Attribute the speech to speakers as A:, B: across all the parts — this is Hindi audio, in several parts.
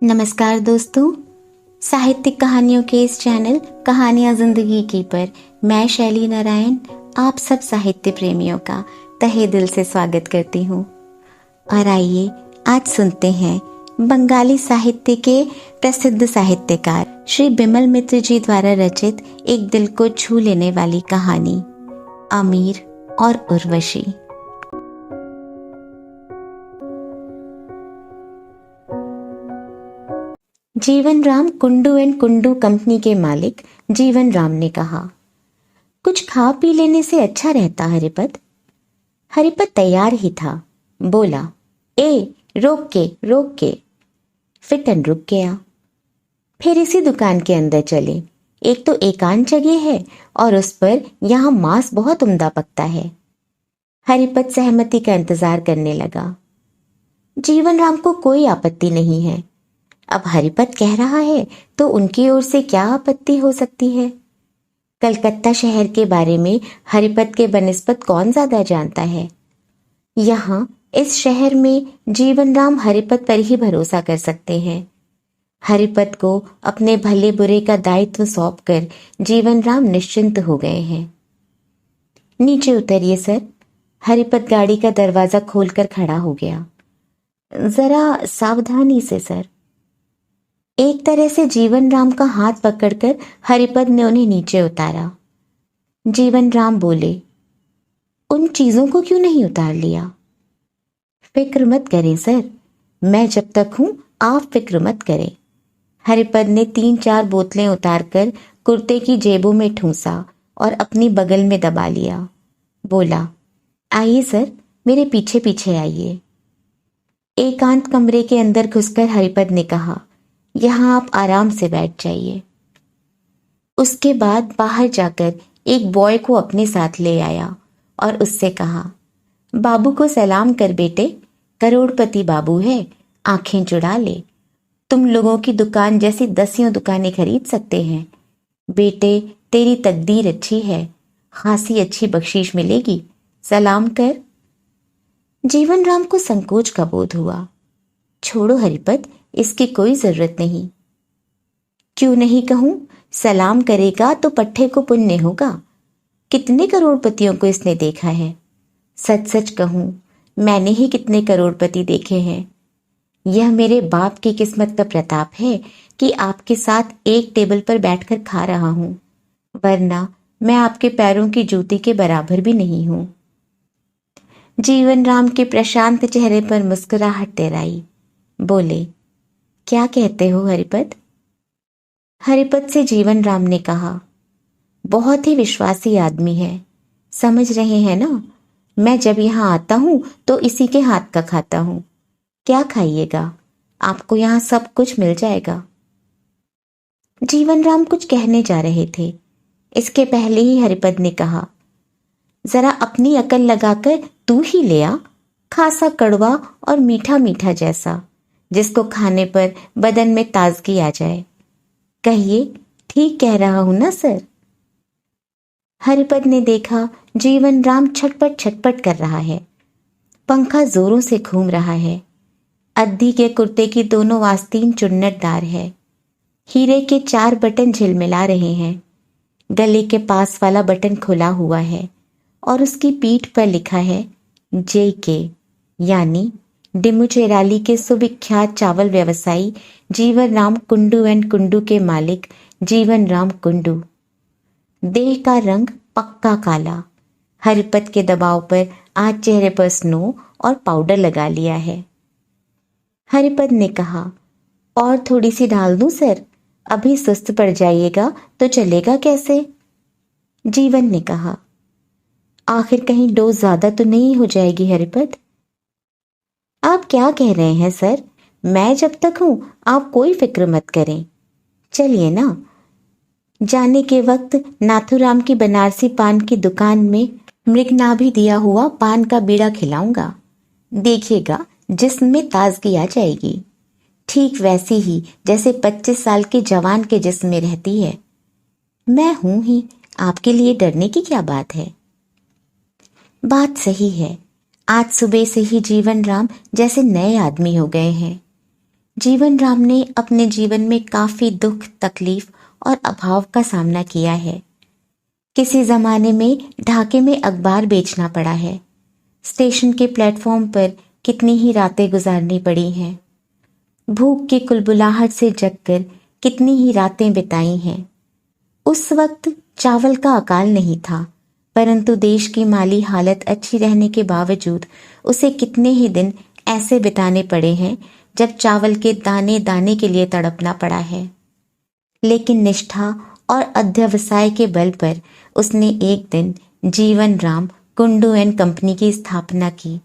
A: नमस्कार दोस्तों, साहित्यिक कहानियों के इस चैनल कहानियां जिंदगी की पर मैं शैली नारायण आप सब साहित्य प्रेमियों का तहे दिल से स्वागत करती हूँ। और आइए आज सुनते हैं बंगाली साहित्य के प्रसिद्ध साहित्यकार श्री बिमल मित्र जी द्वारा रचित एक दिल को छू लेने वाली कहानी अमीर और उर्वशी। जीवन राम कुंडू एंड कुंडू कंपनी के मालिक जीवन राम ने कहा, कुछ खा पी लेने से अच्छा रहता हरिपत। हरिपत तैयार ही था, बोला, रोक के। फिटन रुक गया। फिर इसी दुकान के अंदर चले। एक तो एकांत जगह है और उस पर यहाँ मांस बहुत उम्दा पकता है। हरिपत सहमति का इंतजार करने लगा। जीवन राम को कोई आपत्ति नहीं है। अब हरिपत कह रहा है तो उनकी ओर से क्या आपत्ति हो सकती है। कलकत्ता शहर के बारे में हरिपत के बनिस्बत कौन ज्यादा जानता है। यहाँ इस शहर में जीवन राम हरिपत पर ही भरोसा कर सकते हैं। हरिपत को अपने भले बुरे का दायित्व सौंपकर जीवन राम निश्चिंत हो गए हैं। नीचे उतरिए सर। हरिपत गाड़ी का दरवाजा खोलकर खड़ा हो गया। जरा सावधानी से सर। एक तरह से जीवन राम का हाथ पकड़कर हरिपद ने उन्हें नीचे उतारा। जीवन राम बोले, उन चीजों को क्यों नहीं उतार लिया। फिक्र मत करें सर, मैं जब तक हूं आप फिक्र मत करें। हरिपद ने 3-4 बोतलें उतारकर कुर्ते की जेबों में ठूंसा और अपनी बगल में दबा लिया। बोला, आइए सर, मेरे पीछे पीछे आइए। एकांत कमरे के अंदर घुसकर हरिपद ने कहा, यहां आप आराम से बैठ जाइए। उसके बाद बाहर जाकर एक बॉय को अपने साथ ले आया और उससे कहा, बाबू को सलाम कर बेटे, करोड़पति बाबू है, आंखें जुड़ा ले। तुम लोगों की दुकान जैसी 10 दुकानें खरीद सकते हैं। बेटे, तेरी तकदीर अच्छी है, खासी अच्छी बख्शीश मिलेगी, सलाम कर। जीवन राम को संकोच का बोध हुआ। छोड़ो हरिपत, इसकी कोई जरूरत नहीं। क्यों नहीं कहूं, सलाम करेगा तो पट्टे को पुण्य होगा। कितने करोड़पतियों को इसने देखा है। सच सच कहूं, मैंने ही कितने करोड़पति देखे हैं। यह मेरे बाप की किस्मत का प्रताप है कि आपके साथ एक टेबल पर बैठकर खा रहा हूं, वरना मैं आपके पैरों की जूती के बराबर भी नहीं हूं। जीवन राम के प्रशांत चेहरे पर मुस्कुराहट तैराई। बोले, क्या कहते हो हरिपत। हरिपत से जीवन राम ने कहा, बहुत ही विश्वासी आदमी है, समझ रहे हैं ना। मैं जब यहाँ आता हूं तो इसी के हाथ का खाता हूं। क्या खाइएगा, आपको यहाँ सब कुछ मिल जाएगा। जीवन राम कुछ कहने जा रहे थे, इसके पहले ही हरिपत ने कहा, जरा अपनी अकल लगाकर तू ही ले आ, खासा कड़वा और मीठा मीठा जैसा, जिसको खाने पर बदन में ताजगी आ जाए। कहिए, ठीक कह रहा हूं ना सर। हरिपद ने देखा जीवन राम छटपट छटपट कर रहा है। पंखा जोरों से घूम रहा है। अद्दी के कुर्ते की दोनों आस्तीन चुन्नटदार है। हीरे के 4 बटन झिलमिला रहे हैं। गले के पास वाला बटन खुला हुआ है और उसकी पीठ पर लिखा है JK, यानी डिमुचेराली के सुविख्यात चावल व्यवसायी जीवन राम कुंडू एंड कुंडू के मालिक जीवन राम कुंडू। देह का रंग पक्का काला। हरिपत के दबाव पर आज चेहरे पर स्नो और पाउडर लगा लिया है। हरिपत ने कहा, और थोड़ी सी डाल दूं सर, अभी सुस्त पड़ जाइएगा तो चलेगा कैसे। जीवन ने कहा, आखिर कहीं डोज ज्यादा तो नहीं हो जाएगी हरिपत। आप क्या कह रहे हैं सर, मैं जब तक हूं आप कोई फिक्र मत करें। चलिए ना। जाने के वक्त नाथुराम की बनारसी पान की दुकान में मृगनाभि दिया हुआ पान का बीड़ा खिलाऊंगा। देखिएगा जिस्म ताजगी आ जाएगी, ठीक वैसी ही जैसे 25 साल के जवान के जिस्म में रहती है। मैं हूं ही, आपके लिए डरने की क्या बात है। बात सही है। आज सुबह से ही जीवन राम जैसे नए आदमी हो गए हैं। जीवन राम ने अपने जीवन में काफी दुख, तकलीफ और अभाव का सामना किया है। किसी जमाने में ढाके में अखबार बेचना पड़ा है। स्टेशन के प्लेटफॉर्म पर कितनी ही रातें गुजारनी पड़ी हैं। भूख की कुलबुलाहट से जगकर कितनी ही रातें बिताई हैं। उस वक्त चावल का अकाल नहीं था, परंतु देश की माली हालत अच्छी रहने के बावजूद उसे कितने ही दिन ऐसे बिताने पड़े हैं जब चावल के दाने दाने के लिए तड़पना पड़ा है। लेकिन निष्ठा और अध्यवसाय के बल पर उसने एक दिन जीवन राम कुंडू एंड कंपनी की स्थापना की।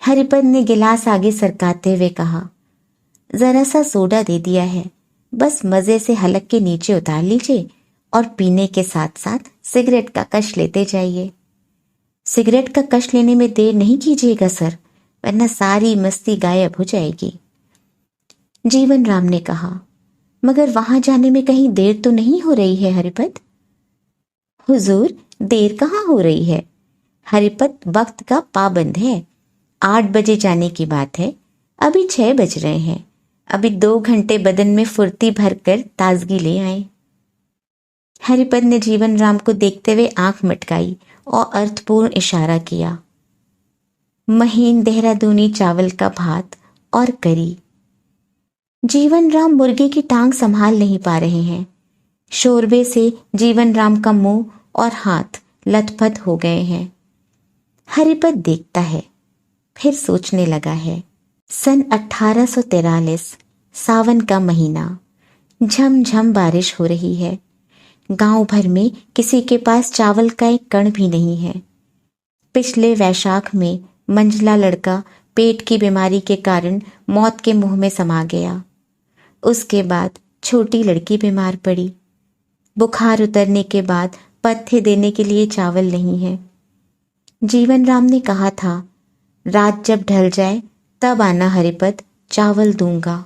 A: हरिपद ने गिलास आगे सरकाते हुए कहा, जरा सा सोडा दे दिया है, बस मजे से हलक के नीचे उतार लीजिए और पीने के साथ साथ सिगरेट का कश लेते जाइए। सिगरेट का कश लेने में देर नहीं कीजिएगा सर, वरना सारी मस्ती गायब हो जाएगी। जीवन राम ने कहा, मगर वहां जाने में कहीं देर तो नहीं हो रही है हरिपद? हुजूर, देर कहाँ हो रही है। हरिपद वक्त का पाबंद है। 8 बजे जाने की बात है, अभी 6 बज रहे हैं। अभी 2 घंटे बदन में फुर्ती भरकर ताजगी ले आए। हरिपद ने जीवन राम को देखते हुए आंख मटकाई और अर्थपूर्ण इशारा किया। महीन देहरादूनी चावल का भात और करी। जीवन राम मुर्गे की टांग संभाल नहीं पा रहे हैं। शोरबे से जीवन राम का मुंह और हाथ लथपथ हो गए हैं। हरिपद देखता है, फिर सोचने लगा है। सन 1843, सावन का महीना, झमझम बारिश हो रही है। गांव भर में किसी के पास चावल का एक कण भी नहीं है। पिछले वैशाख में मंझला लड़का पेट की बीमारी के कारण मौत के मुंह में समा गया। उसके बाद छोटी लड़की बीमार पड़ी। बुखार उतरने के बाद पथ्य देने के लिए चावल नहीं है। जीवन राम ने कहा था, रात जब ढल जाए तब आना हरिपद, चावल दूंगा।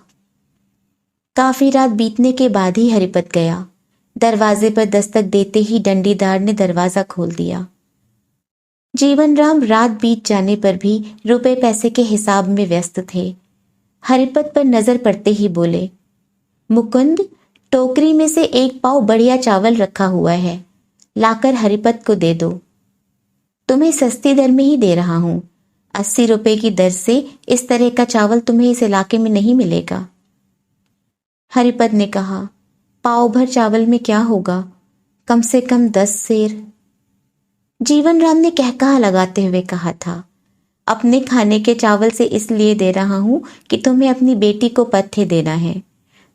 A: काफी रात बीतने के बाद ही हरिपद गया। दरवाजे पर दस्तक देते ही डंडीदार ने दरवाजा खोल दिया। जीवन राम रात बीत जाने पर भी रुपए पैसे के हिसाब में व्यस्त थे। हरिपद पर नजर पड़ते ही बोले, मुकुंद, टोकरी में से 1 पाव बढ़िया चावल रखा हुआ है, लाकर हरिपद को दे दो। तुम्हें सस्ती दर में ही दे रहा हूं। 80 रुपए की दर से इस तरह का चावल तुम्हें इस इलाके में नहीं मिलेगा। हरिपद ने कहा, पाव भर चावल में क्या होगा, कम से कम 10 सेर। जीवन राम ने कहकहा लगाते हुए कहा था, अपने खाने के चावल से इसलिए दे रहा हूं कि तुम्हें अपनी बेटी को पथ्य देना है।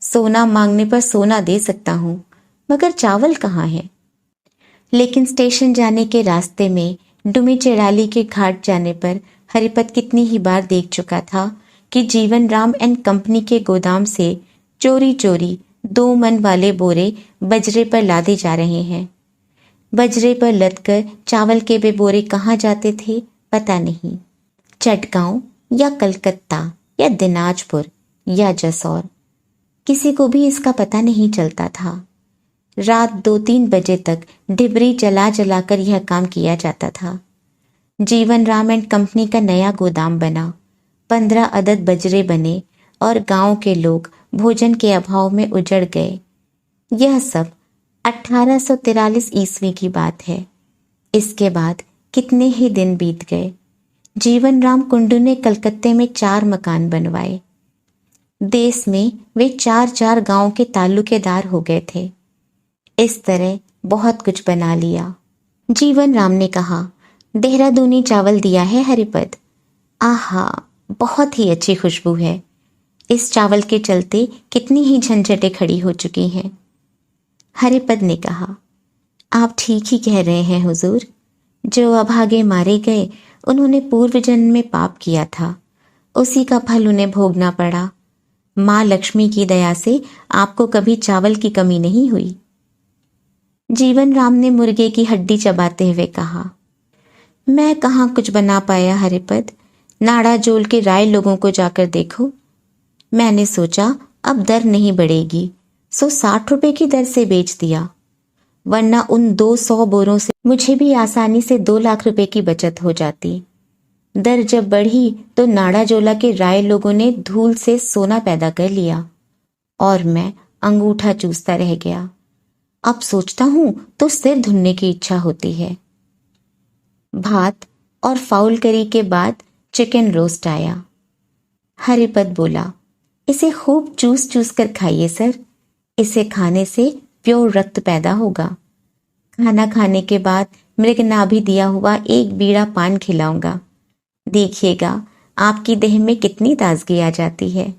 A: सोना मांगने पर सोना दे सकता हूं, मगर चावल कहाँ है। लेकिन स्टेशन जाने के रास्ते में डुमी चेड़ाली के घाट जाने पर हरिपद कितनी ही बार देख चुका था कि जीवन राम एंड कंपनी के गोदाम से चोरी चोरी 2 मन वाले बोरे बजरे पर लादे जा रहे हैं। बजरे पर लदकर चावल के वे बोरे कहाँ जाते थे पता नहीं। चटगांव या कलकत्ता या दिनाजपुर या जसौर, किसी को भी इसका पता नहीं चलता था। रात 2-3 बजे तक डिबरी जला जलाकर यह काम किया जाता था। जीवन राम एंड कंपनी का नया गोदाम बना। 15 अदद बजरे बने और गांव के लोग भोजन के अभाव में उजड़ गए। यह सब 1843 ईस्वी की बात है। इसके बाद कितने ही दिन बीत गए। जीवन राम कुंडू ने कलकत्ते में 4 मकान बनवाए। देश में वे 4-4 गांव के ताल्लुकेदार हो गए थे। इस तरह बहुत कुछ बना लिया। जीवन राम ने कहा, देहरादूनी चावल दिया है हरिपद। आहा, बहुत ही अच्छी खुशबू है। इस चावल के चलते कितनी ही झंझटें खड़ी हो चुकी हैं। हरिपद ने कहा, आप ठीक ही कह रहे हैं हुजूर। जो अभागे मारे गए उन्होंने पूर्व जन्म में पाप किया था, उसी का फल उन्हें भोगना पड़ा। माँ लक्ष्मी की दया से आपको कभी चावल की कमी नहीं हुई। जीवन राम ने मुर्गे की हड्डी चबाते हुए कहा, मैं कहाँ कुछ बना पाया हरिपद। नाड़ा जोल के राय लोगों को जाकर देखो। मैंने सोचा अब दर नहीं बढ़ेगी, सो 60 रुपए की दर से बेच दिया, वरना उन 200 बोरों से मुझे भी आसानी से 2 लाख रुपए की बचत हो जाती। दर जब बढ़ी तो नाड़ाजोला के राय लोगों ने धूल से सोना पैदा कर लिया और मैं अंगूठा चूसता रह गया। अब सोचता हूं तो सिर धुनने की इच्छा होती है। भात और फाउल करी के बाद चिकन रोस्ट आया। हरिपद बोला, इसे खूब चूस चूस कर खाइए सर, इसे खाने से प्योर रक्त पैदा होगा। खाना खाने के बाद मृगनाभि दिया हुआ एक बीड़ा पान खिलाऊंगा, देखिएगा आपकी देह में कितनी ताजगी आ जाती है।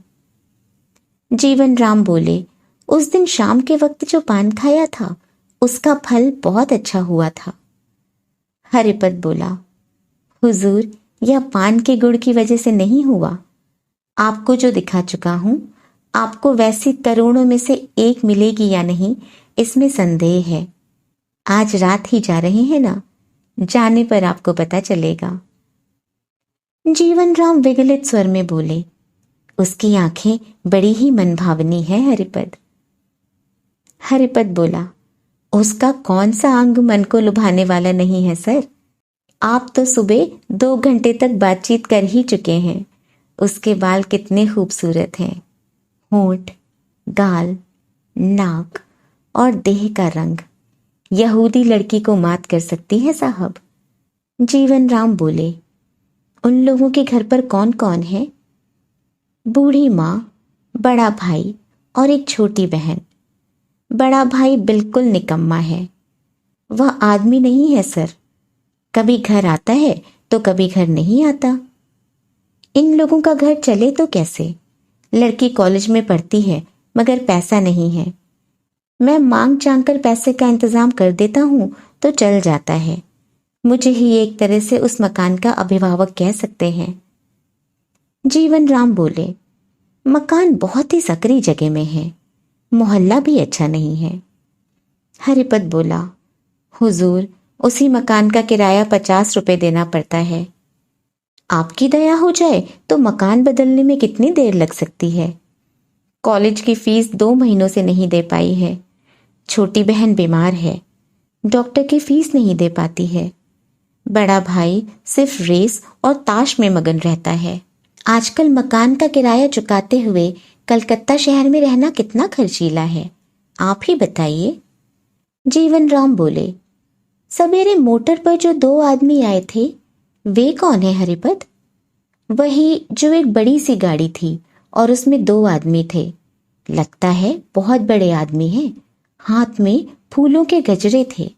A: जीवन राम बोले, उस दिन शाम के वक्त जो पान खाया था उसका फल बहुत अच्छा हुआ था। हरिपद बोला, हुजूर, यह पान के गुड़ की वजह से नहीं हुआ। आपको जो दिखा चुका हूं, आपको वैसी करोड़ों में से एक मिलेगी या नहीं, इसमें संदेह है। आज रात ही जा रहे हैं ना, जाने पर आपको पता चलेगा। जीवन राम विगलित स्वर में बोले, उसकी आंखें बड़ी ही मनभावनी है हरिपद। हरिपद बोला, उसका कौन सा अंग मन को लुभाने वाला नहीं है सर। आप तो सुबह 2 घंटे तक बातचीत कर ही चुके हैं। उसके बाल कितने खूबसूरत हैं, होंठ, गाल, नाक और देह का रंग यहूदी लड़की को मात कर सकती है साहब। जीवन राम बोले, उन लोगों के घर पर कौन कौन है? बूढ़ी माँ, बड़ा भाई और एक छोटी बहन। बड़ा भाई बिल्कुल निकम्मा है, वह आदमी नहीं है सर। कभी घर आता है तो कभी घर नहीं आता। इन लोगों का घर चले तो कैसे? लड़की कॉलेज में पढ़ती है मगर पैसा नहीं है। मैं मांग चांग कर पैसे का इंतजाम कर देता हूं तो चल जाता है। मुझे ही एक तरह से उस मकान का अभिभावक कह सकते हैं। जीवन राम बोले, मकान बहुत ही सकरी जगह में है, मोहल्ला भी अच्छा नहीं है। हरिपद बोला, हुजूर, उसी मकान का किराया 50 रुपए देना पड़ता है। आपकी दया हो जाए तो मकान बदलने में कितनी देर लग सकती है। कॉलेज की फीस 2 महीनों से नहीं दे पाई है। छोटी बहन बीमार है, डॉक्टर की फीस नहीं दे पाती है। बड़ा भाई सिर्फ रेस और ताश में मगन रहता है। आजकल मकान का किराया चुकाते हुए कलकत्ता शहर में रहना कितना खर्चीला है, आप ही बताइए। जीवन राम बोले, सवेरे मोटर पर जो 2 आदमी आए थे वे कौन है हरिपद? वही जो एक बड़ी सी गाड़ी थी और उसमें 2 आदमी थे। लगता है बहुत बड़े आदमी हैं। हाथ में फूलों के गजरे थे।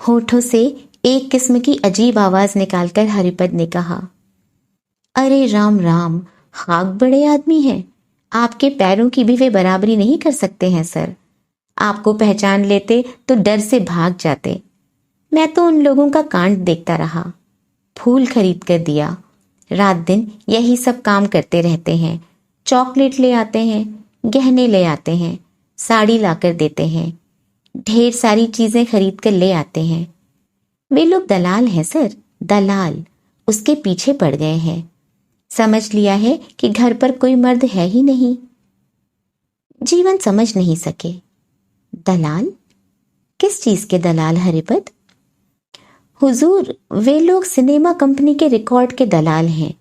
A: होठों से एक किस्म की अजीब आवाज निकालकर हरिपद ने कहा, अरे राम राम, खाक बड़े आदमी हैं। आपके पैरों की भी वे बराबरी नहीं कर सकते हैं सर। आपको पहचान लेते तो डर से भाग जाते। मैं तो उन लोगों का कांड देखता रहा। फूल खरीद कर दिया, रात दिन यही सब काम करते रहते हैं। चॉकलेट ले आते हैं, गहने ले आते हैं, साड़ी लाकर देते हैं, ढेर सारी चीजें खरीद कर ले आते हैं। वे लोग दलाल हैं सर, दलाल। उसके पीछे पड़ गए हैं। समझ लिया है कि घर पर कोई मर्द है ही नहीं। जीवन समझ नहीं सके। दलाल? किस चीज के दलाल हरिपद? हुजूर, वे लोग सिनेमा कंपनी के रिकॉर्ड के दलाल हैं।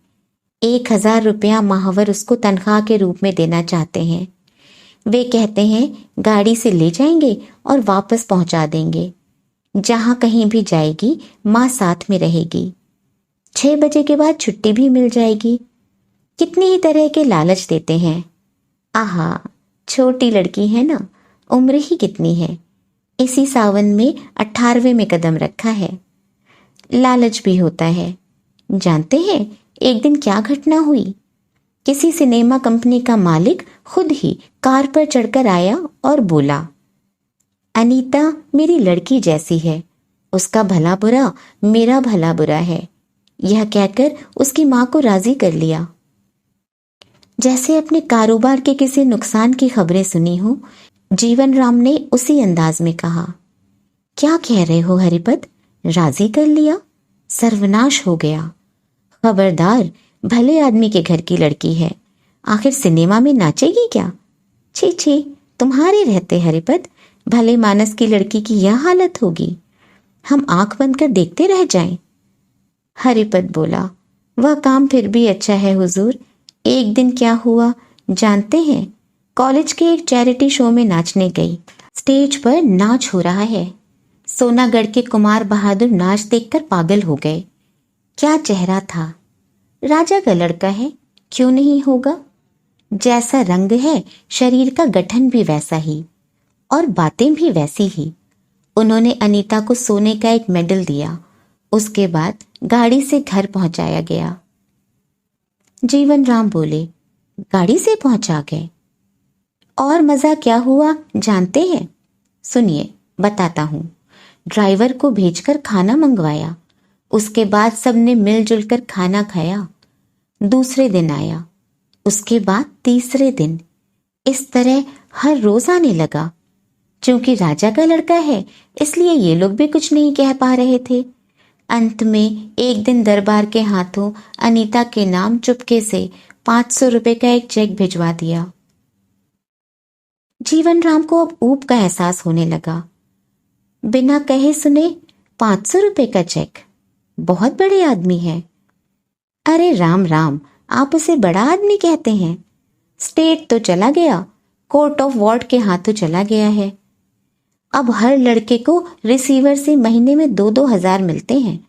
A: 1000 रुपया माहवर उसको तनख्वाह के रूप में देना चाहते हैं। वे कहते हैं गाड़ी से ले जाएंगे और वापस पहुंचा देंगे। जहां कहीं भी जाएगी माँ साथ में रहेगी। 6 बजे के बाद छुट्टी भी मिल जाएगी। कितनी ही तरह के लालच देते हैं। आहा, छोटी लड़की है ना, उम्र ही कितनी है। इसी सावन में 18वें में कदम रखा है। लालच भी होता है। जानते हैं एक दिन क्या घटना हुई? किसी सिनेमा कंपनी का मालिक खुद ही कार पर चढ़कर आया और बोला, अनीता मेरी लड़की जैसी है, उसका भला बुरा मेरा भला बुरा है। यह कहकर उसकी मां को राजी कर लिया। जैसे अपने कारोबार के किसी नुकसान की खबरें सुनी हो, जीवन राम ने उसी अंदाज में कहा, क्या कह रहे हो हरिपद? राजी कर लिया? सर्वनाश हो गया। खबरदार, भले आदमी के घर की लड़की है, आखिर सिनेमा में नाचेगी क्या? छी छी, तुम्हारे रहते हरिपद भले मानस की लड़की की यह हालत होगी। हम आंख बंद कर देखते रह जाएं। हरिपद बोला, वह काम फिर भी अच्छा है हुजूर। एक दिन क्या हुआ जानते हैं? कॉलेज के एक चैरिटी शो में नाचने गई। स्टेज पर नाच हो रहा है। सोनागढ़ के कुमार बहादुर नाच देखकर पागल हो गए। क्या चेहरा था! राजा का लड़का है, क्यों नहीं होगा? जैसा रंग है शरीर का गठन भी वैसा ही और बातें भी वैसी ही। उन्होंने अनीता को सोने का एक मेडल दिया। उसके बाद गाड़ी से घर पहुंचाया गया। जीवन राम बोले, गाड़ी से पहुंचा गए? और मजा क्या हुआ जानते हैं? सुनिए बताता हूं। ड्राइवर को भेजकर खाना मंगवाया। उसके बाद सबने मिलजुल कर खाना खाया। दूसरे दिन आया, उसके बाद तीसरे दिन। इस तरह हर रोज आने लगा। क्योंकि राजा का लड़का है इसलिए ये लोग भी कुछ नहीं कह पा रहे थे। अंत में एक दिन दरबार के हाथों अनीता के नाम चुपके से 500 रुपए का एक चेक भिजवा दिया। जीवन राम को अब ऊब का एहसास होने लगा। बिना कहे सुने 500 रुपए का चेक! बहुत बड़े आदमी है। अरे राम राम, आप उसे बड़ा आदमी कहते हैं? स्टेट तो चला गया, कोर्ट ऑफ वार्ड के हाथों चला गया है। अब हर लड़के को रिसीवर से महीने में 2-2 हजार मिलते हैं,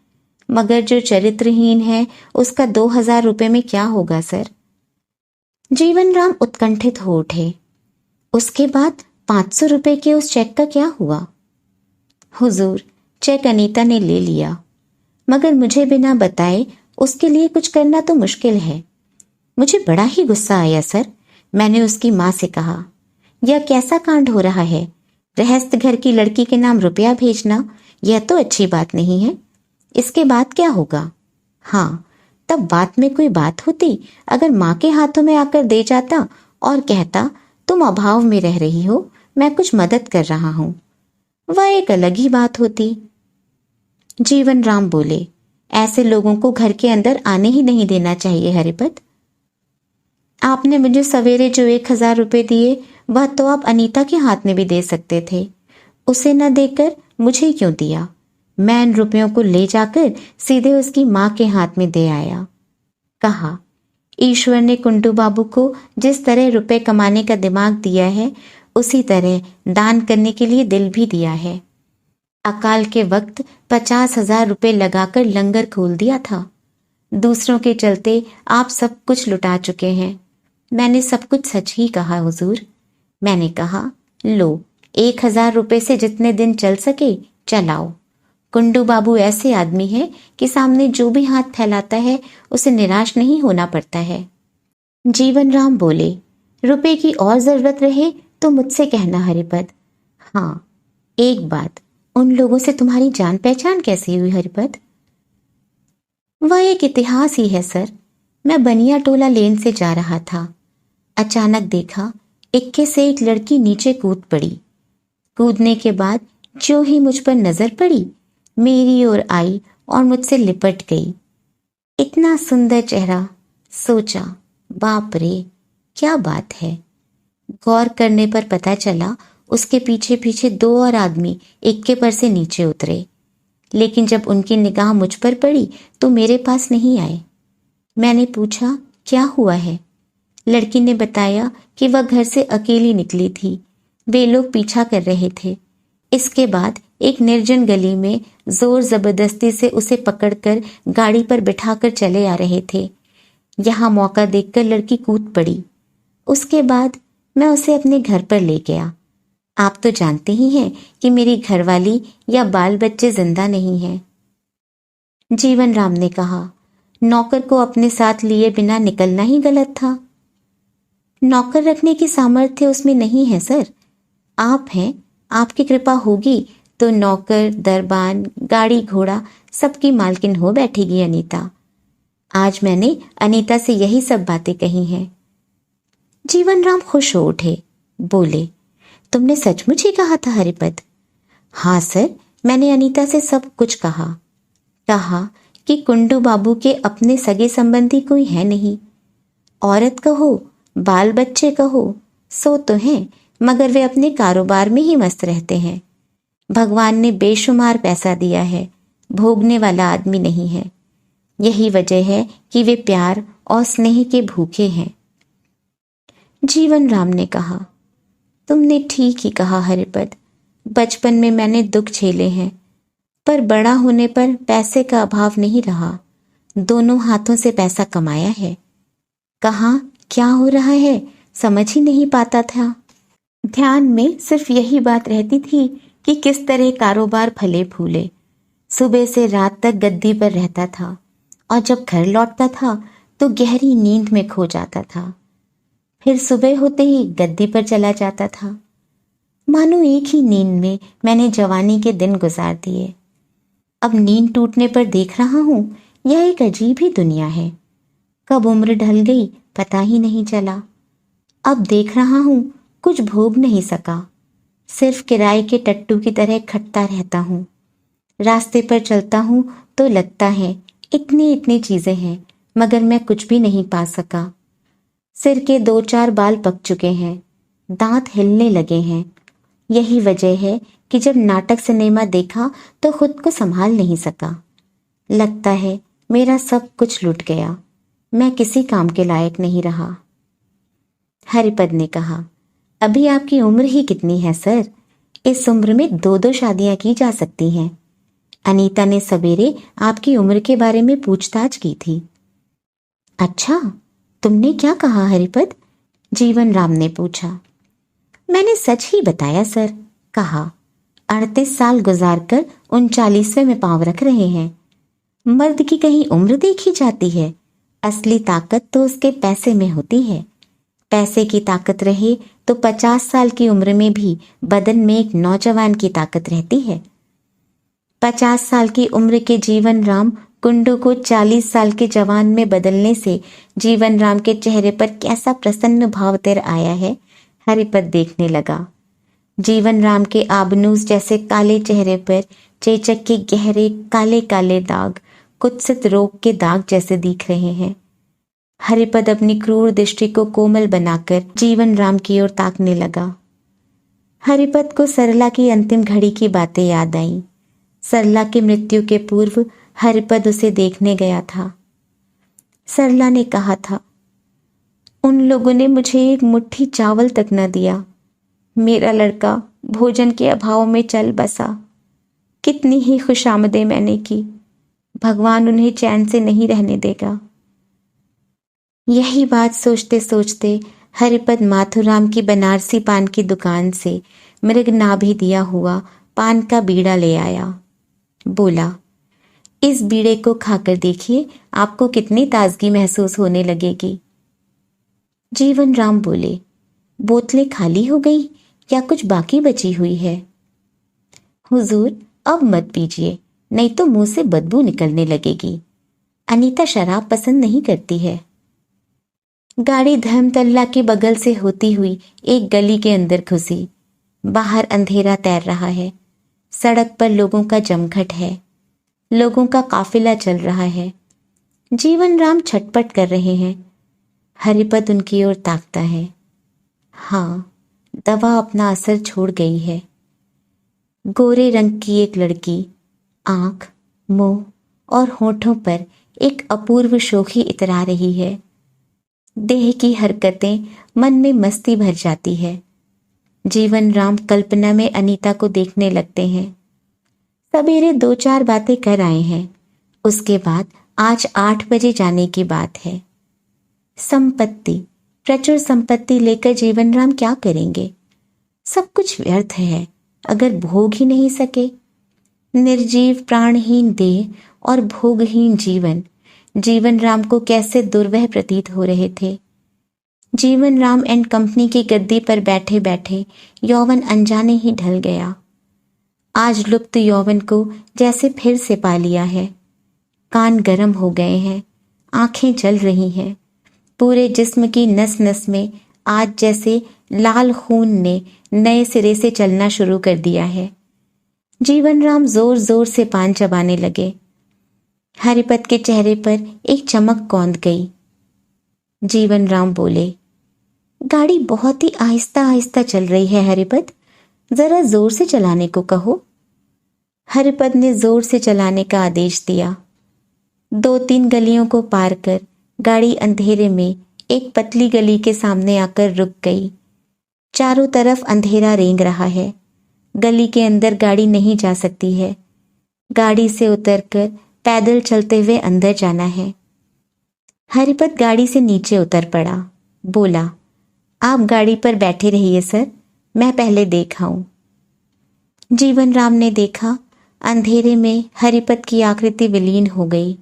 A: मगर जो चरित्रहीन है उसका 2,000 रुपए में क्या होगा सर? जीवन राम उत्कंठित हो उठे। उसके बाद 500 रुपए के उस चेक का क्या हुआ? हुजूर, चेक अनीता ने ले लिया, मगर मुझे बिना बताए उसके लिए कुछ करना तो मुश्किल है। मुझे बड़ा ही गुस्सा आया सर। मैंने उसकी माँ से कहा, यह कैसा कांड हो रहा है? गृहस्थ घर की लड़की के नाम रुपया भेजना यह तो अच्छी बात नहीं है। इसके बाद क्या होगा? हाँ, तब बात में कोई बात होती अगर माँ के हाथों में आकर दे जाता और कहता तुम अभाव में रह रही हो, मैं कुछ मदद कर रहा हूं, वह एक अलग ही बात होती। जीवन राम बोले, ऐसे लोगों को घर के अंदर आने ही नहीं देना चाहिए हरिपत। आपने मुझे सवेरे जो 1,000 रुपए दिए वह तो आप अनीता के हाथ में भी दे सकते थे। उसे न देकर मुझे क्यों दिया? मैं इन रुपयों को ले जाकर सीधे उसकी माँ के हाथ में दे आया। कहा, ईश्वर ने कुंडू बाबू को जिस तरह रुपए कमाने का दिमाग दिया है उसी तरह दान करने के लिए दिल भी दिया है। अकाल के वक्त 50,000 रुपए लगाकर लंगर खोल दिया था। दूसरों के चलते आप सब कुछ लुटा चुके हैं। मैंने सब कुछ सच ही कहा हुजूर। मैंने कहा, लो 1,000 रुपए से जितने दिन चल सके चलाओ। कुंडू बाबू ऐसे आदमी है कि सामने जो भी हाथ फैलाता है उसे निराश नहीं होना पड़ता है। जीवन राम बोले, रुपए की और जरूरत रहे तो मुझसे कहना हरिपद। हाँ, एक बात, उन लोगों से तुम्हारी जान पहचान कैसी हुई हरिपद? वह एक इतिहास ही है सर। मैं बनिया टोला लेन से जा रहा था। अचानक देखा इक्के से एक लड़की नीचे कूद पड़ी। कूदने के बाद जो ही मुझ पर नजर पड़ी मेरी ओर आई और मुझसे लिपट गई। इतना सुंदर चेहरा। सोचा, बाप रे, क्या बात है। गौर करने पर पता चला उसके पीछे पीछे 2 और आदमी इक्के पर से नीचे उतरे, लेकिन जब उनकी निगाह मुझ पर पड़ी तो मेरे पास नहीं आए। मैंने पूछा, क्या हुआ है? लड़की ने बताया कि वह घर से अकेली निकली थी। वे लोग पीछा कर रहे थे। इसके बाद एक निर्जन गली में जोर जबरदस्ती से उसे पकड़कर गाड़ी पर बिठाकर चले आ रहे थे। यहाँ मौका देखकर लड़की कूद पड़ी। उसके बाद मैं उसे अपने घर पर ले गया। आप तो जानते ही हैं कि मेरी घरवाली या बाल बच्चे जिंदा नहीं हैं। जीवन राम ने कहा, नौकर को अपने साथ लिए बिना निकलना ही गलत था। नौकर रखने की सामर्थ्य उसमें नहीं है सर। आप हैं, आपकी कृपा होगी तो नौकर, दरबान, गाड़ी घोड़ा सबकी मालकिन हो बैठेगी अनीता। आज मैंने अनीता से यही सब बातें कही हैं। जीवन राम खुश हो उठे। बोले, तुमने सचमुच ही कहा था हरिपद? हाँ सर, मैंने अनीता से सब कुछ कहा। कहा कि कुंडू बाबू के अपने सगे संबंधी कोई है नहीं। औरत कहो, बाल बच्चे कहो, सो तो हैं, मगर वे अपने कारोबार में ही मस्त रहते हैं। भगवान ने बेशुमार पैसा दिया है, भोगने वाला आदमी नहीं है। यही वजह है कि वे प्यार और स्नेह के भूखे हैं। जीवन राम ने कहा, तुमने ठीक ही कहा हरिपद। बचपन में मैंने दुख झेले हैं, पर बड़ा होने पर पैसे का अभाव नहीं रहा। दोनों हाथों से पैसा कमाया है। कहाँ क्या हो रहा है समझ ही नहीं पाता था। ध्यान में सिर्फ यही बात रहती थी कि किस तरह कारोबार फले फूले। सुबह से रात तक गद्दी पर रहता था और जब घर लौटता था तो गहरी नींद में खो जाता था। फिर सुबह होते ही गद्दी पर चला जाता था। मानो एक ही नींद में मैंने जवानी के दिन गुजार दिए। अब नींद टूटने पर देख रहा हूं, यह एक अजीब ही दुनिया है। कब उम्र ढल गई पता ही नहीं चला। अब देख रहा हूं, कुछ भोग नहीं सका। सिर्फ किराए के टट्टू की तरह खटता रहता हूं। रास्ते पर चलता हूं तो लगता है इतनी इतनी चीजें हैं, मगर मैं कुछ भी नहीं पा सका। सिर के 2-4 बाल पक चुके हैं, दांत हिलने लगे हैं। यही वजह है कि जब नाटक सिनेमा देखा तो खुद को संभाल नहीं सका। लगता है मेरा सब कुछ लुट गया, मैं किसी काम के लायक नहीं रहा। हरिपद ने कहा, अभी आपकी उम्र ही कितनी है सर? इस उम्र में 2-2 शादियां की जा सकती हैं। अनीता ने सवेरे आपकी उम्र के बारे में पूछताछ की थी। अच्छा, तुमने क्या कहा हरिपद? जीवन राम ने पूछा। मैंने सच ही बताया सर। कहा, 38 साल गुजार कर 39वें में पांव रख रहे हैं। मर्द की कहीं उम्र देखी जाती है? असली ताकत तो उसके पैसे में होती है। पैसे की ताकत रहे तो 50 साल की उम्र में भी बदन में एक नौजवान की ताकत रहती है। 50 साल की उम्र के जीवन राम कुंडू को 40 साल के जवान में बदलने से जीवन राम के चेहरे पर कैसा प्रसन्न भाव तिर आया है, हरिपद देखने लगा। जीवन राम के आबनूस जैसे काले चेहरे पर चेचक के गहरे काले काले दाग कुत्सित रोग के दाग जैसे दिख रहे हैं। हरिपद अपनी क्रूर दृष्टि को कोमल बनाकर जीवन राम की ओर ताकने लगा। हरिपद को सरला की अंतिम घड़ी की बातें याद आईं। सरला की मृत्यु के पूर्व हरिपद उसे देखने गया था। सरला ने कहा था, उन लोगों ने मुझे एक मुट्ठी चावल तक न दिया। मेरा लड़का भोजन के अभाव में चल बसा। कितनी ही खुशामदें मैंने की, भगवान उन्हें चैन से नहीं रहने देगा। यही बात सोचते सोचते हरिपद माथुराम की बनारसी पान की दुकान से मृग नाभि दिया हुआ पान का बीड़ा ले आया। बोला, इस बीड़े को खाकर देखिए, आपको कितनी ताजगी महसूस होने लगेगी। जीवन राम बोले, बोतलें खाली हो गई या कुछ बाकी बची हुई है? हुजूर, अब मत पीजिए, नहीं तो मुंह से बदबू निकलने लगेगी। अनीता शराब पसंद नहीं करती है। गाड़ी धर्मतल्ला के बगल से होती हुई एक गली के अंदर घुसी। बाहर अंधेरा तैर रहा है। सड़क पर लोगों का जमघट है। लोगों का काफिला चल रहा है। जीवन राम छटपट कर रहे हैं। हरिपद उनकी ओर ताकता है। हाँ, दवा अपना असर छोड़ गई है। गोरे रंग की एक लड़की, आंख, मुंह और होठों पर एक अपूर्व शोखी इतरा रही है। देह की हरकतें मन में मस्ती भर जाती है। जीवन राम कल्पना में अनीता को देखने लगते हैं। सवेरे 2-4 बातें कर आए हैं। उसके बाद आज 8 बजे जाने की बात है। संपत्ति, प्रचुर संपत्ति लेकर जीवन राम क्या करेंगे? सब कुछ व्यर्थ है अगर भोग ही नहीं सके। निर्जीव प्राणहीन देह और भोगहीन जीवन जीवन राम को कैसे दुर्वह प्रतीत हो रहे थे। जीवन राम एंड कंपनी की गद्दी पर बैठे बैठे यौवन अनजाने ही ढल गया। आज लुप्त यौवन को जैसे फिर से पा लिया है। कान गर्म हो गए हैं, आंखें जल रही हैं। पूरे जिस्म की नस नस में आज जैसे लाल खून ने नए सिरे से चलना शुरू कर दिया है। जीवन राम जोर जोर से पान चबाने लगे। हरिपद के चेहरे पर एक चमक कौंध गई। जीवन राम बोले, गाड़ी बहुत ही आहिस्ता आहिस्ता चल रही है हरिपद, जरा जोर से चलाने को कहो। हरिपद ने जोर से चलाने का आदेश दिया। 2-3 गलियों को पार कर गाड़ी अंधेरे में एक पतली गली के सामने आकर रुक गई। चारों तरफ अंधेरा रेंग रहा है। गली के अंदर गाड़ी नहीं जा सकती है। गाड़ी से उतरकर पैदल चलते हुए अंदर जाना है। हरिपत गाड़ी से नीचे उतर पड़ा। बोला, आप गाड़ी पर बैठे रहिए सर, मैं पहले देख आऊं। जीवन राम ने देखा, अंधेरे में हरिपत की आकृति विलीन हो गई।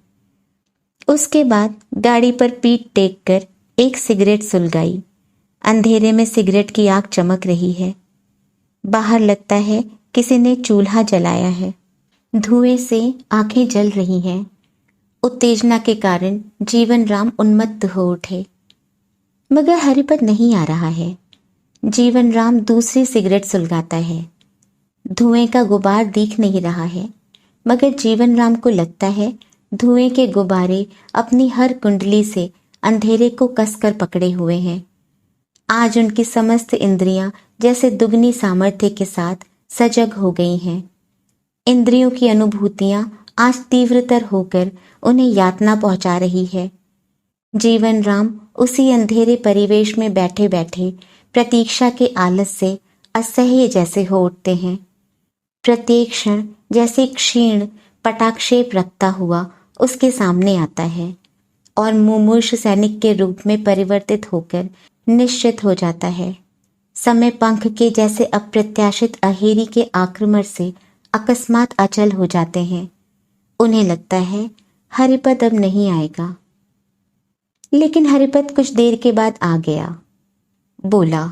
A: उसके बाद गाड़ी पर पीठ टेक कर एक सिगरेट सुलगाई। अंधेरे में सिगरेट की आग चमक रही है। बाहर लगता है किसी ने चूल्हा जलाया है। धुएं से आंखें जल रही हैं। उत्तेजना के कारण जीवन राम उन्मत्त हो उठे, मगर हरिपत नहीं आ रहा है। जीवन राम दूसरी सिगरेट सुलगाता है। धुएं का गुबार दिख नहीं रहा है, मगर जीवन राम को लगता है धुएं के गुब्बारे अपनी हर कुंडली से अंधेरे को कसकर पकड़े हुए हैं। आज उनकी समस्त इंद्रियां जैसे दुगनी सामर्थ्य के साथ सजग हो गई हैं। इंद्रियों की अनुभूतियां आज तीव्रतर होकर उन्हें यातना पहुंचा रही है। जीवन राम उसी अंधेरे परिवेश में बैठे बैठे प्रतीक्षा के आलस से असह्य जैसे हो उठते हैं। प्रत्येक क्षण जैसे क्षीण पटाक्षेप रखता हुआ उसके सामने आता है और मुमूर्ष सैनिक के रूप में परिवर्तित होकर निश्चित हो जाता है। समय पंख के जैसे अप्रत्याशित अहेरी के आक्रमण से अकस्मात अचल हो जाते हैं। उन्हें लगता है हरिपत अब नहीं आएगा, लेकिन हरिपत कुछ देर के बाद आ गया। बोला,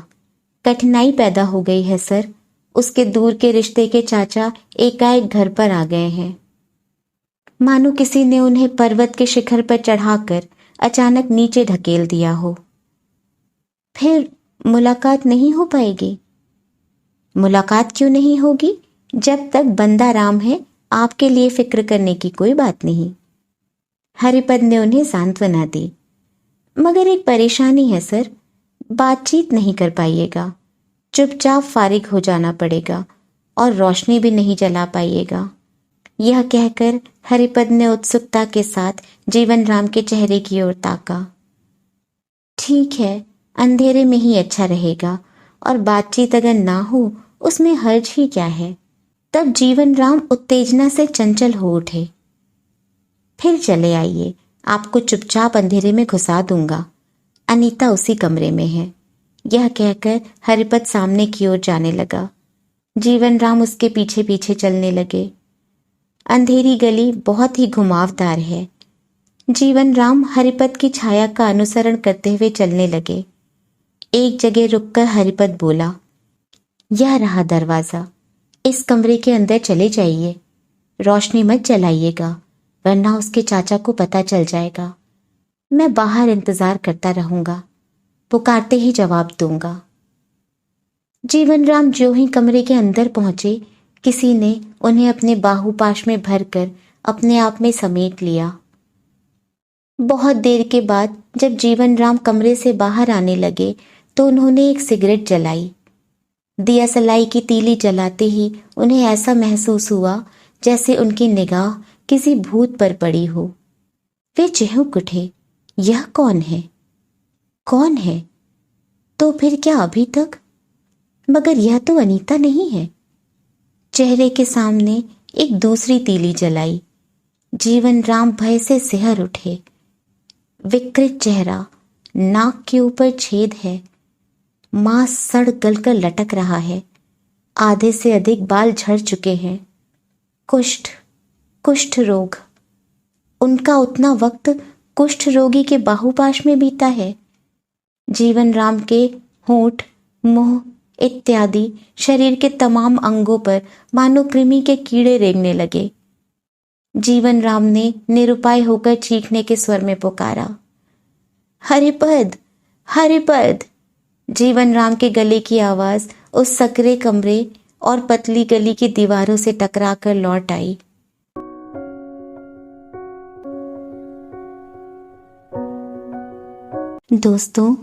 A: कठिनाई पैदा हो गई है सर। उसके दूर के रिश्ते के चाचा एकाएक घर पर आ गए हैं। मानो किसी ने उन्हें पर्वत के शिखर पर चढ़ाकर अचानक नीचे ढकेल दिया हो। फिर मुलाकात नहीं हो पाएगी। मुलाकात क्यों नहीं होगी? जब तक बंदा राम है आपके लिए फिक्र करने की कोई बात नहीं। हरिपद ने उन्हें सांत्वना दी। मगर एक परेशानी है सर, बातचीत नहीं कर पाइएगा, चुपचाप फारिग हो जाना पड़ेगा और रोशनी भी नहीं जला पाइएगा। यह कहकर हरिपद ने उत्सुकता के साथ जीवन राम के चेहरे की ओर ताका। ठीक है, अंधेरे में ही अच्छा रहेगा और बातचीत अगर ना हो उसमें हर्ज ही क्या है। तब जीवन राम उत्तेजना से चंचल हो उठे। फिर चले आइए, आपको चुपचाप अंधेरे में घुसा दूंगा। अनीता उसी कमरे में है। यह कहकर हरिपत सामने की ओर जाने लगा। जीवन राम उसके पीछे पीछे चलने लगे। अंधेरी गली बहुत ही घुमावदार है। जीवन राम हरिपत की छाया का अनुसरण करते हुए चलने लगे। एक जगह रुककर हरिपत बोला, यह रहा दरवाजा, इस कमरे के अंदर चले जाइए। रोशनी मत जलाइएगा, वरना उसके चाचा को पता चल जाएगा। मैं बाहर इंतजार करता रहूंगा, पुकारते ही जवाब दूंगा। जीवन राम जो ही कमरे के अंदर पहुंचे, किसी ने उन्हें अपने बाहुपाश में भरकर अपने आप में समेट लिया। बहुत देर के बाद जब जीवन राम कमरे से बाहर आने लगे तो उन्होंने एक सिगरेट जलाई। दिया सलाई की तीली जलाते ही उन्हें ऐसा महसूस हुआ जैसे उनकी निगाह किसी भूत पर पड़ी हो। वे चिहुक उठे, यह कौन है? कौन है? तो फिर क्या अभी तक? मगर यह तो अनीता नहीं है। चेहरे के सामने एक दूसरी तीली जलाई। जीवन राम भय से सिहर उठे। विकृत चेहरा, नाक के ऊपर छेद है, मांस सड़ गलकर लटक रहा है, आधे से अधिक बाल झड़ चुके हैं। कुष्ठ रोग। उनका उतना वक्त कुष्ठ रोगी के बाहुपाश में बीता है। जीवन राम के होंठ, मुंह इत्यादि शरीर के तमाम अंगों पर मानो कृमि के कीड़े रेंगने लगे। जीवन राम ने निरुपाय होकर चीखने के स्वर में पुकारा, हरिपद, हरिपद। जीवन राम के गले की आवाज उस सकरे कमरे और पतली गली की दीवारों से टकराकर लौट आई। दोस्तों,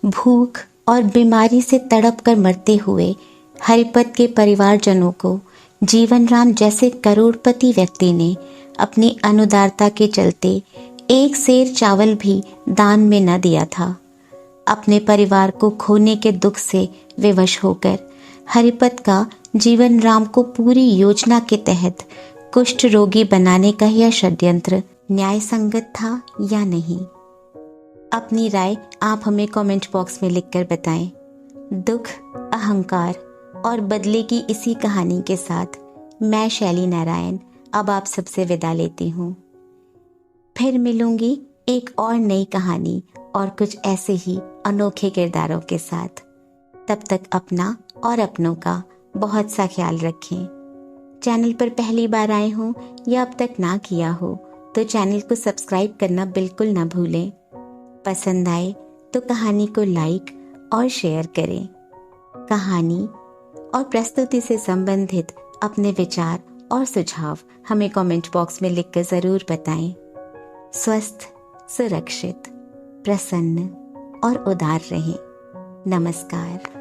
A: भूख और बीमारी से तड़प कर मरते हुए हरिपत के परिवारजनों को जीवन राम जैसे करोड़पति व्यक्ति ने अपनी अनुदारता के चलते एक सेर चावल भी दान में न दिया था। अपने परिवार को खोने के दुख से विवश होकर हरिपत का जीवन राम को पूरी योजना के तहत कुष्ठ रोगी बनाने का यह षड्यंत्र न्याय संगत था या नहीं? अपनी राय आप हमें कमेंट बॉक्स में लिखकर बताएं। दुख, अहंकार और बदले की इसी कहानी के साथ मैं शैली नारायण अब आप सबसे विदा लेती हूँ। फिर मिलूंगी एक और नई कहानी और कुछ ऐसे ही अनोखे किरदारों के साथ। तब तक अपना और अपनों का बहुत सा ख्याल रखें। चैनल पर पहली बार आए हों या अब तक ना किया हो तो चैनल को सब्सक्राइब करना बिल्कुल ना भूलें। पसंद आए तो कहानी को लाइक और शेयर करें। कहानी और प्रस्तुति से संबंधित अपने विचार और सुझाव हमें कमेंट बॉक्स में लिखकर ज़रूर बताएं। स्वस्थ, सुरक्षित, प्रसन्न और उदार रहें। नमस्कार।